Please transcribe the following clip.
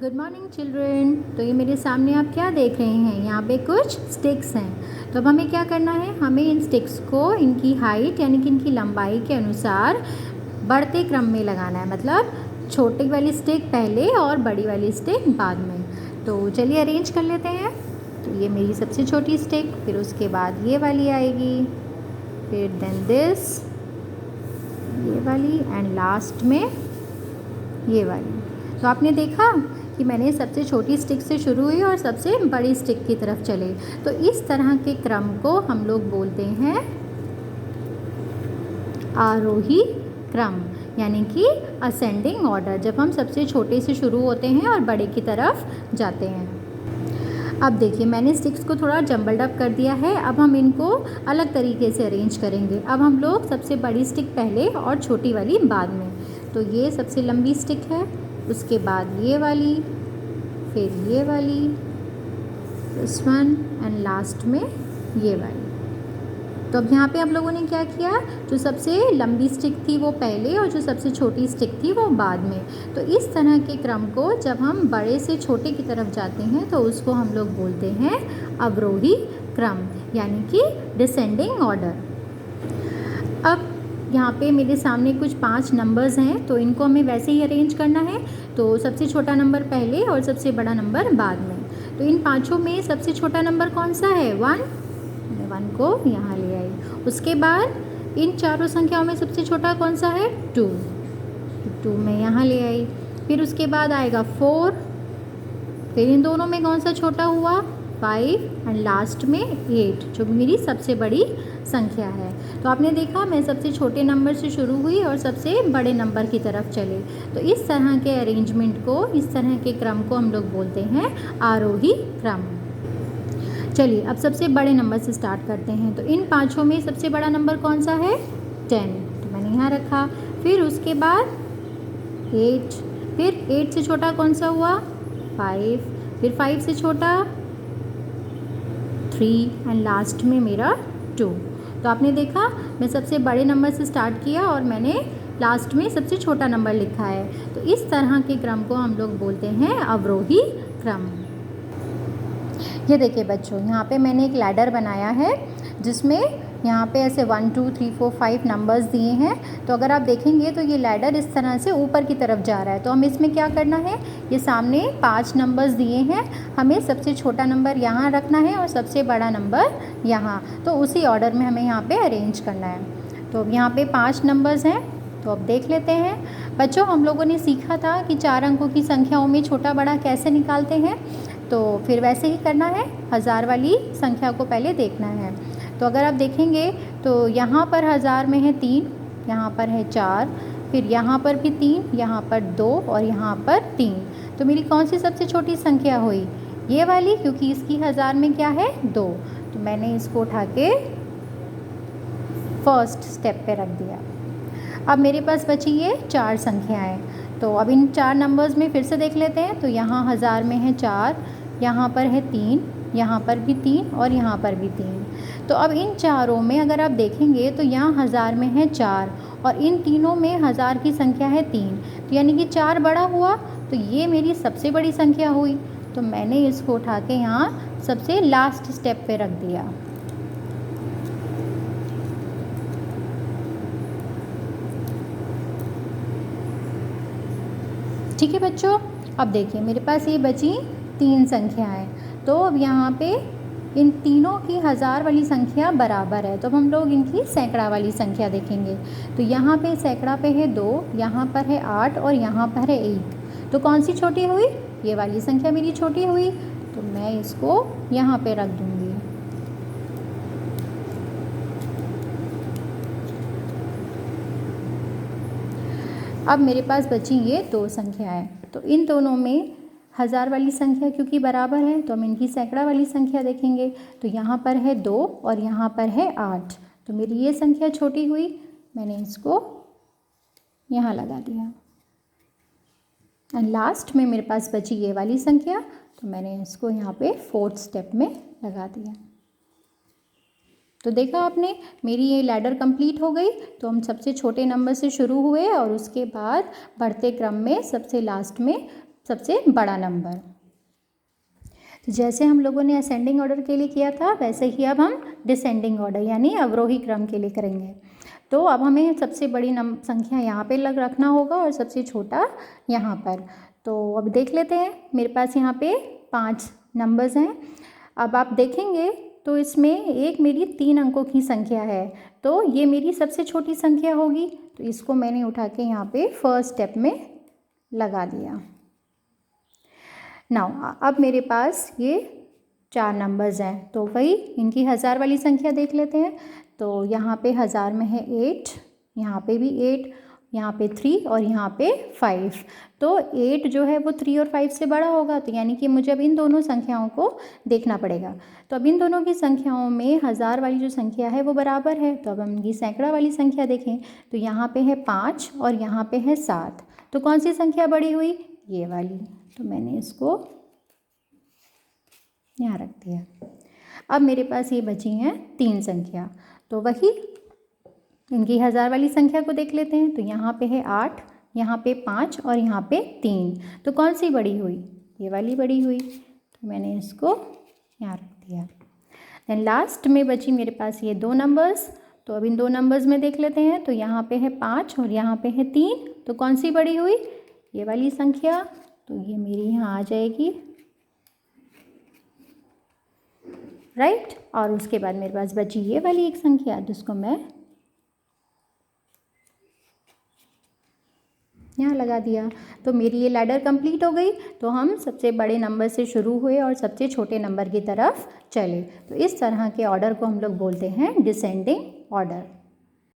Good morning children. तो ये मेरे सामने आप क्या देख रहे हैं, यहाँ पे कुछ स्टिक्स हैं। तो अब हमें क्या करना है, हमें इन स्टिक्स को इनकी हाइट यानी कि इनकी लंबाई के अनुसार बढ़ते क्रम में लगाना है। मतलब छोटी वाली स्टिक पहले और बड़ी वाली स्टिक बाद में। तो चलिए अरेंज कर लेते हैं। तो ये मेरी सबसे छोटी स्टिक, फिर उसके बाद ये वाली आएगी, फिर देन दिस, ये वाली, एंड लास्ट में ये वाली। तो आपने देखा कि मैंने सबसे छोटी स्टिक से शुरू हुई और सबसे बड़ी स्टिक की तरफ चले। तो इस तरह के क्रम को हम लोग बोलते हैं आरोही क्रम, यानी कि असेंडिंग ऑर्डर, जब हम सबसे छोटे से शुरू होते हैं और बड़े की तरफ जाते हैं। अब देखिए मैंने स्टिक्स को थोड़ा जम्बल्ड अप कर दिया है। अब हम इनको अलग तरीके से अरेंज करेंगे। अब हम लोग सबसे बड़ी स्टिक पहले और छोटी वाली बाद में। तो ये सबसे लंबी स्टिक है, उसके बाद ये वाली, फिर ये वाली, दिस वन, एंड लास्ट में ये वाली। तो अब यहाँ पे आप लोगों ने क्या किया, जो सबसे लंबी स्टिक थी वो पहले और जो सबसे छोटी स्टिक थी वो बाद में। तो इस तरह के क्रम को जब हम बड़े से छोटे की तरफ जाते हैं तो उसको हम लोग बोलते हैं अवरोही क्रम, यानी कि डिसेंडिंग ऑर्डर। अब यहाँ पे मेरे सामने कुछ 5 नंबर्स हैं, तो इनको हमें वैसे ही अरेंज करना है। तो सबसे छोटा नंबर पहले और सबसे बड़ा नंबर बाद में। तो इन पाँचों में सबसे छोटा नंबर कौन सा है, 1। मैं 1 को यहाँ ले आई। उसके बाद इन चारों संख्याओं में सबसे छोटा कौन सा है, 2। 2 मैं यहाँ ले आई। फिर उसके बाद आएगा 4। फिर इन दोनों में कौन सा छोटा हुआ, 5, एंड लास्ट में 8, जो मेरी सबसे बड़ी संख्या है। तो आपने देखा मैं सबसे छोटे नंबर से शुरू हुई और सबसे बड़े नंबर की तरफ चले। तो इस तरह के अरेंजमेंट को, इस तरह के क्रम को हम लोग बोलते हैं आरोही क्रम। चलिए अब सबसे बड़े नंबर से स्टार्ट करते हैं। तो इन पाँचों में सबसे बड़ा नंबर कौन सा है, 10। तो मैंने यहाँ रखा। फिर उसके बाद 8, फिर 8 से छोटा कौन सा हुआ, 5, फिर 5 से छोटा 3, एंड लास्ट में मेरा 2। तो आपने देखा मैं सबसे बड़े नंबर से स्टार्ट किया और मैंने लास्ट में सबसे छोटा नंबर लिखा है। तो इस तरह के क्रम को हम लोग बोलते हैं अवरोही क्रम। ये देखिए बच्चों, यहाँ पे मैंने एक लैडर बनाया है जिसमें यहाँ पे ऐसे 1 2 3 4 5 नंबर्स दिए हैं। तो अगर आप देखेंगे तो ये लैडर इस तरह से ऊपर की तरफ जा रहा है। तो हमें इसमें क्या करना है, ये सामने 5 नंबर्स दिए हैं, हमें सबसे छोटा नंबर यहाँ रखना है और सबसे बड़ा नंबर यहाँ। तो उसी ऑर्डर में हमें यहाँ पे अरेंज करना है। तो अब यहाँ पे 5 नंबर्स हैं, तो अब देख लेते हैं। बच्चों हम लोगों ने सीखा था कि 4 अंकों की संख्याओं में छोटा बड़ा कैसे निकालते हैं। तो फिर वैसे ही करना है, 1000 वाली संख्या को पहले देखना है। तो अगर आप देखेंगे तो यहाँ पर 1000 में है 3, यहाँ पर है 4, फिर यहाँ पर भी 3, यहाँ पर 2 और यहाँ पर 3। तो मेरी कौन सी सबसे छोटी संख्या हुई, ये वाली, क्योंकि इसकी 1000 में क्या है, 2। तो मैंने इसको उठा के फर्स्ट स्टेप पे रख दिया। अब मेरे पास बची ये 4 संख्याएँ। तो अब इन 4 नंबर्स में फिर से देख लेते हैं। तो यहाँ 1000 में है 4, यहाँ पर है 3, यहाँ पर भी 3 और यहाँ पर भी 3। तो अब इन चारों में अगर आप देखेंगे तो यहाँ 1000 में है 4 और इन तीनों में 1000 की संख्या है 3। तो यानी कि 4 बड़ा हुआ, तो ये मेरी सबसे बड़ी संख्या हुई। तो मैंने इसको उठा के यहाँ सबसे लास्ट स्टेप पे रख दिया। ठीक है बच्चों, अब देखिए मेरे पास ये बची 3 संख्याएँ। तो अब यहाँ पे इन तीनों की 1000 वाली संख्या बराबर है। तो अब हम लोग इनकी सैकड़ा वाली संख्या देखेंगे। तो यहाँ पे सैकड़ा पे है 2, यहाँ पर है 8 और यहाँ पर है 1। तो कौन सी छोटी हुई, ये वाली संख्या मेरी छोटी हुई। तो मैं इसको यहाँ पे रख दूँगी। अब मेरे पास बची ये 2 संख्याएँ। तो इन दोनों में 1000 वाली संख्या क्योंकि बराबर है तो हम इनकी सैकड़ा वाली संख्या देखेंगे। तो यहाँ पर है 2 और यहाँ पर है 8। तो मेरी ये संख्या छोटी हुई, मैंने इसको यहाँ लगा दिया। एंड लास्ट में मेरे पास बची ये वाली संख्या, तो मैंने इसको यहाँ पे 4th स्टेप में लगा दिया। तो देखा आपने, मेरी ये लैडर कंप्लीट हो गई। तो हम सबसे छोटे नंबर से शुरू हुए और उसके बाद बढ़ते क्रम में सबसे लास्ट में सबसे बड़ा नंबर। तो जैसे हम लोगों ने असेंडिंग ऑर्डर के लिए किया था वैसे ही अब हम डिसेंडिंग ऑर्डर यानी अवरोही क्रम के लिए करेंगे। तो अब हमें सबसे बड़ी संख्या यहाँ पे रखना होगा और सबसे छोटा यहाँ पर। तो अब देख लेते हैं, मेरे पास यहाँ पे 5 नंबर्स हैं। अब आप देखेंगे तो इसमें एक मेरी 3 अंकों की संख्या है, तो ये मेरी सबसे छोटी संख्या होगी। तो इसको मैंने उठा के यहाँ पे फर्स्ट स्टेप में लगा दिया। नाउ अब मेरे पास ये 4 नंबर्स हैं, तो वही इनकी हज़ार वाली संख्या देख लेते हैं। तो यहाँ पे हज़ार में है 8, यहाँ पे भी 8, यहाँ पे 3 और यहाँ पे 5। तो 8 जो है वो 3 और 5 से बड़ा होगा, तो यानी कि मुझे अब इन दोनों संख्याओं को देखना पड़ेगा। तो अब इन दोनों की संख्याओं में हज़ार वाली जो संख्या है वो बराबर है। तो अब हम इनकी सैकड़ा वाली संख्या देखें तो यहाँ पे है 5 और यहाँ पे है 7। तो कौन सी संख्या बड़ी हुई? ये वाली। तो मैंने इसको यहाँ रख दिया। अब मेरे पास ये बची हैं 3 संख्या, तो वही इनकी हज़ार वाली संख्या को देख लेते हैं। तो यहाँ पे है 8, यहाँ पे 5 और यहाँ पे 3। तो कौन सी बड़ी हुई? ये वाली बड़ी हुई। तो मैंने इसको यहाँ रख दिया। देन लास्ट में बची मेरे पास ये 2 नंबर्स। तो अब इन 2 नंबर्स में देख लेते हैं। तो यहाँ पे है 5 और यहाँ पे है 3। तो कौन सी बड़ी हुई? ये वाली संख्या। तो ये मेरी यहाँ आ जाएगी, राइट। और उसके बाद मेरे पास बची ये वाली एक संख्या जिसको मैं यहाँ लगा दिया। तो मेरी ये लैडर कंप्लीट हो गई। तो हम सबसे बड़े नंबर से शुरू हुए और सबसे छोटे नंबर की तरफ चले। तो इस तरह के ऑर्डर को हम लोग बोलते हैं डिसेंडिंग ऑर्डर।